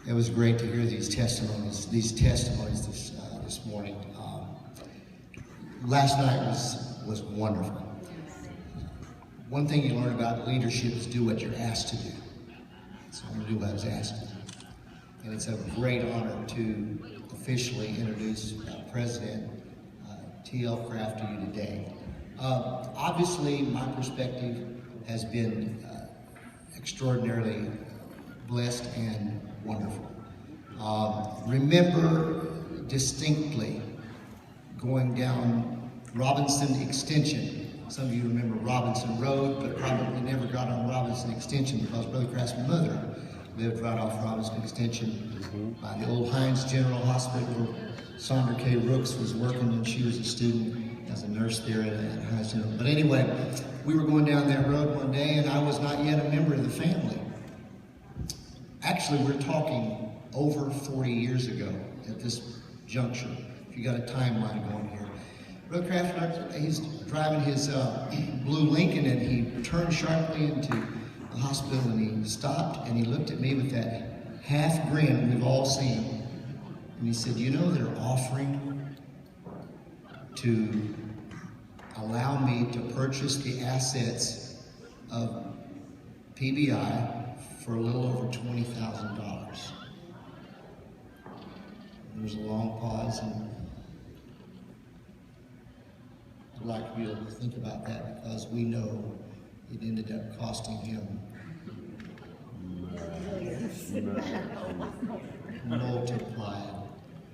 It was great to hear these testimonies this morning. Last night was wonderful. One thing you learn about leadership is do what you're asked to do. So I'm going to do what I was asked to do. And it's a great honor to officially introduce President T.L. Craft to you today. Obviously, my perspective has been extraordinarily blessed and wonderful. Remember distinctly going down Robinson Extension. Some of you remember Robinson Road, but probably never got on Robinson Extension because Brother Craft's mother lived right off Robinson Extension by the old Heinz General Hospital where Sondra K. Rooks was working when she was a student as a nurse there at Heinz General. But anyway, we were going down that road one day and I was not yet a member of the family. Actually, we're talking over 40 years ago at this juncture. If you got a timeline going here. Brother Craft, he's driving his blue Lincoln and he turned sharply into the hospital and he stopped and he looked at me with that half grin we've all seen. And he said, you know, they're offering to allow me to purchase the assets of PBI for a little over $20,000. There was a long pause, and I'd like for you to think about that because we know it ended up costing him multiplied.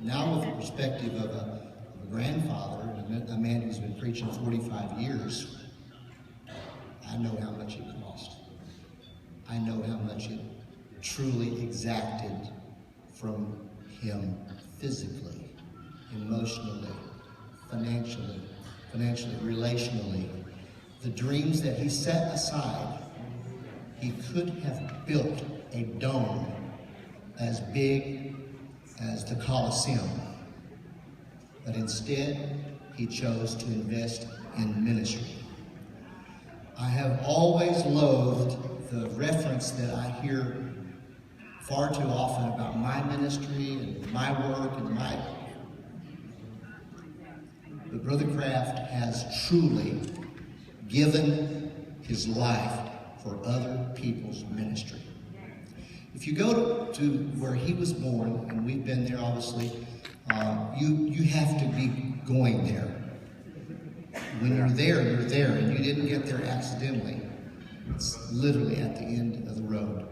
Now with the perspective of a grandfather, a man who's been preaching 45 years, I know how much it cost. I know how much it truly exacted from him physically, emotionally, financially, relationally. The dreams that he set aside, he could have built a dome as big as the Colosseum. But instead, he chose to invest in ministry. I have always loathed the reference that I hear far too often about my ministry and my work and my... But Brother Craft has truly given his life for other people's ministry. If you go to where he was born, and we've been there obviously, you have to be going there. When you're there, and you didn't get there accidentally. It's literally at the end of the road.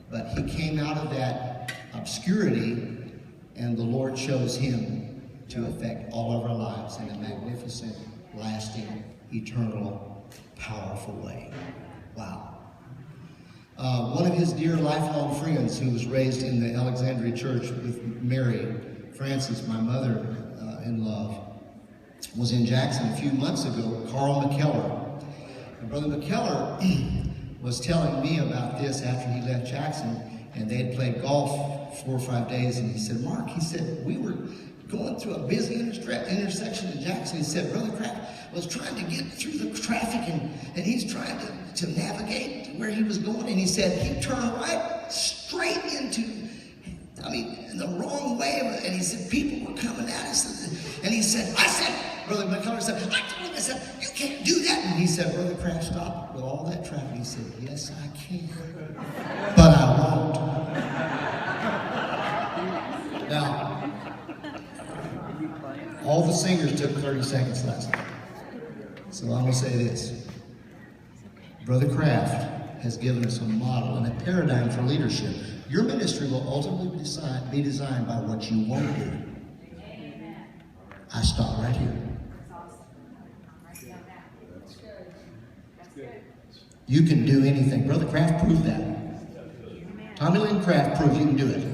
But he came out of that obscurity, and the Lord chose him to affect all of our lives in a magnificent, lasting, eternal, powerful way. Wow. One of his dear lifelong friends who was raised in the Alexandria church with Mary Francis, my mother-in-law, was in Jackson a few months ago, Carl McKellar. And Brother McKellar was telling me about this after he left Jackson, and they had played golf 4 or 5 days, and he said, Mark, he said, we were going through a busy intersection in Jackson. He said, Brother Craft was trying to get through the traffic, and he's trying to navigate to where he was going, and he said he turned right straight into, in the wrong way, and he said people were coming at us, and he said, Brother McCullough said, I said, you can't do that. And he said, Brother Craft, stop with all that traffic. He said, yes, I can, but I won't. Now, all the singers took 30 seconds last night. So I'm going to say this. Brother Craft has given us a model and a paradigm for leadership. Your ministry will ultimately be designed by what you won't do. I stop right here. You can do anything. Brother Craft proved that. Tommy Lynn Craft proved you can do it.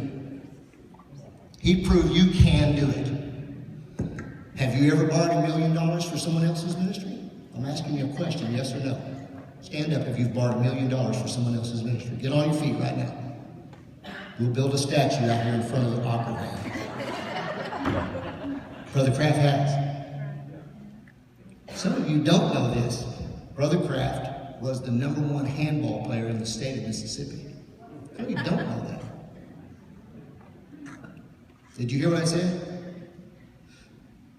He proved you can do it. Have you ever borrowed $1 million for someone else's ministry? I'm asking you a question, yes or no. Stand up if you've borrowed $1 million for someone else's ministry. Get on your feet right now. We'll build a statue out here in front of the opera van. Brother Craft has. Some of you don't know this. Brother Craft was the #1 handball player in the state of Mississippi. Some of you don't know that. Did you hear what I said?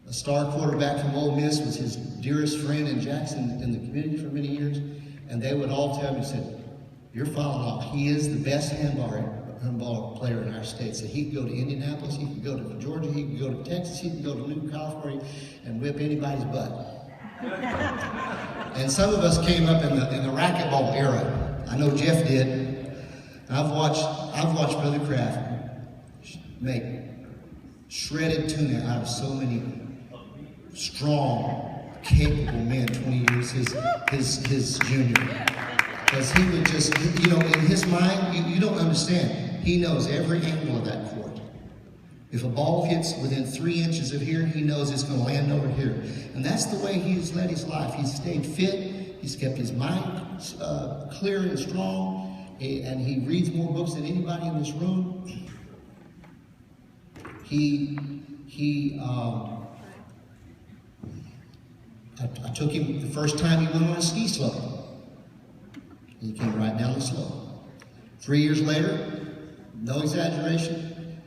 A star quarterback from Ole Miss was his dearest friend in Jackson in the community for many years. And they would all tell me, said, "You're following up. He is the best handball player in our state." So he could go to Indianapolis, he could go to Georgia, he could go to Texas, he could go to New California and whip anybody's butt. And some of us came up in the racquetball era. I know Jeff did. I've watched Brother Kraft make shredded tuna out of so many strong, capable men 20 years his junior. Because he would just, in his mind, you don't understand. He knows every angle of that court. If a ball hits within 3 inches of here, he knows it's going to land over here. And that's the way he's led his life. He's stayed fit. He's kept his mind clear and strong. And he reads more books than anybody in this room. I took him the first time he went on a ski slope. He came right down the slope. 3 years later, no exaggeration,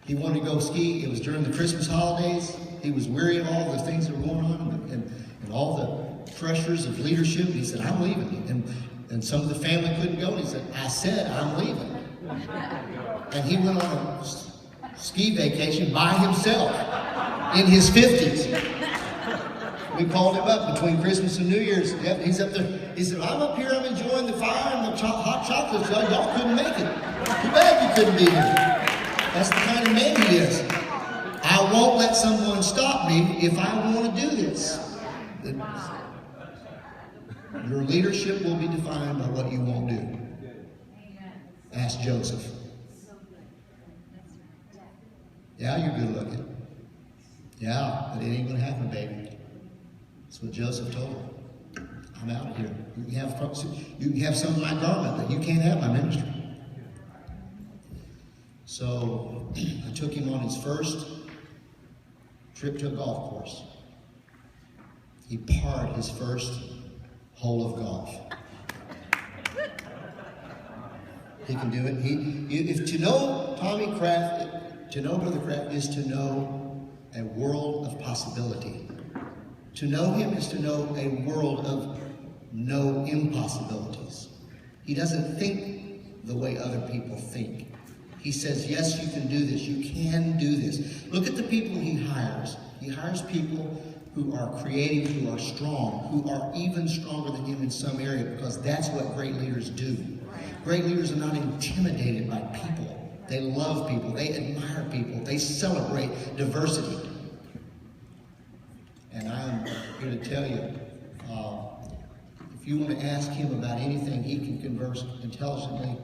he wanted to go ski. It was during the Christmas holidays. He was weary of all the things that were going on and all the pressures of leadership. He said, "I'm leaving." And some of the family couldn't go. And he said, "I said I'm leaving." And he went on a ski vacation by himself in his 50s. We called him up between Christmas and New Year's. Yep, he's up there. He said, "I'm up here, I'm enjoying the fire and the hot chocolate. Y'all couldn't make it. Too bad you couldn't be here." That's the kind of man he is. I won't let someone stop me if I want to do this. Your leadership will be defined by what you won't do. Ask Joseph. Yeah, you're good looking. Yeah, but it ain't going to happen, baby. That's what Joseph told her. "I'm out of here. You can have some of my garment, but you can't have my ministry." So I took him on his first trip to a golf course. He parred his first hole of golf. He can do it. If to know Tommy Kraft, to know Brother Kraft is to know a world of possibility. To know him is to know a world of no impossibilities. He doesn't think the way other people think. He says, "Yes, you can do this. You can do this." Look at the people he hires. He hires people who are creative, who are strong, who are even stronger than him in some area, because that's what great leaders do. Great leaders are not intimidated by people. They love people. They admire people. They celebrate diversity. And I'm here to tell you, if you want to ask him about anything, he can converse intelligently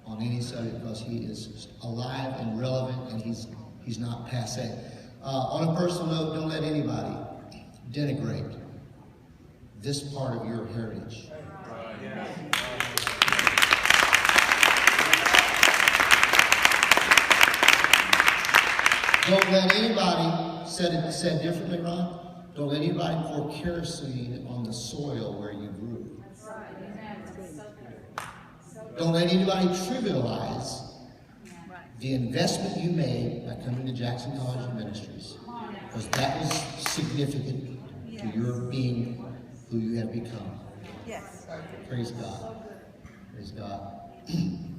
on any subject because he is alive and relevant, and he's not passé. On a personal note, don't let anybody denigrate this part of your heritage. Don't let anybody, said differently, Ron, don't let anybody pour kerosene on the soil where you grew. Don't let anybody trivialize the investment you made by coming to Jackson College of Ministries, because that was significant to your being who you have become. Yes. Praise God. Praise God.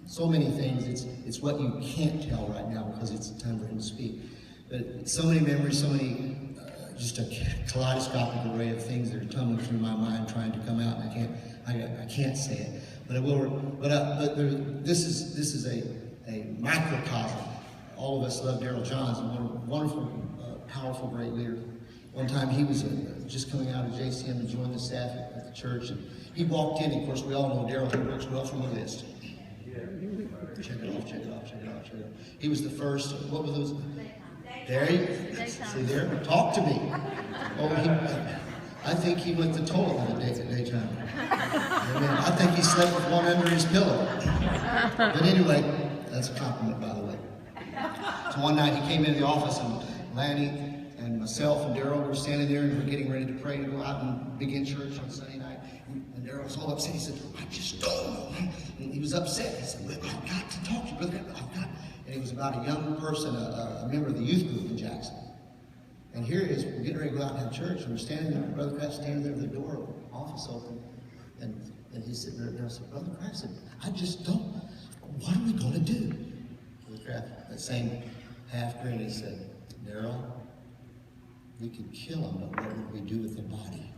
So many things. It's what you can't tell right now because it's time for him to speak. But so many memories, so many, just a kaleidoscopic array of things that are tumbling through my mind, trying to come out, and I can't say it. But I will. But this is a microcosm. All of us love Daryl Johns, a wonderful, powerful, great leader. One time he was just coming out of JCM and joined the staff at the church, and he walked in. And of course, we all know Daryl. He works well from the list. Check it off, check it off, check it off, check it off. He was the first. What were those? There you see there. Talk to me. Oh, I think he went the toilet in the daytime. I think he slept with one under his pillow. But anyway, that's a compliment, by the way. So one night he came into the office, and Lanny and myself and Daryl were standing there, and we're getting ready to pray to go out and begin church on Sunday night. And Daryl was all upset. He said, "I just don't know." And he was upset. He said, "I've got to talk to you, brother. I've got." And he was about a young person, a member of the youth group in Jackson. And here it is, we're getting ready to go out and have church, and we're standing there, Brother Kraft standing there with the door, office open, and he's sitting there, and I said, Brother Kraft said, I just don't, what are we going to do? Brother Kraft, that same half grin, he said, Daryl, we could kill him, but what would we do with the body?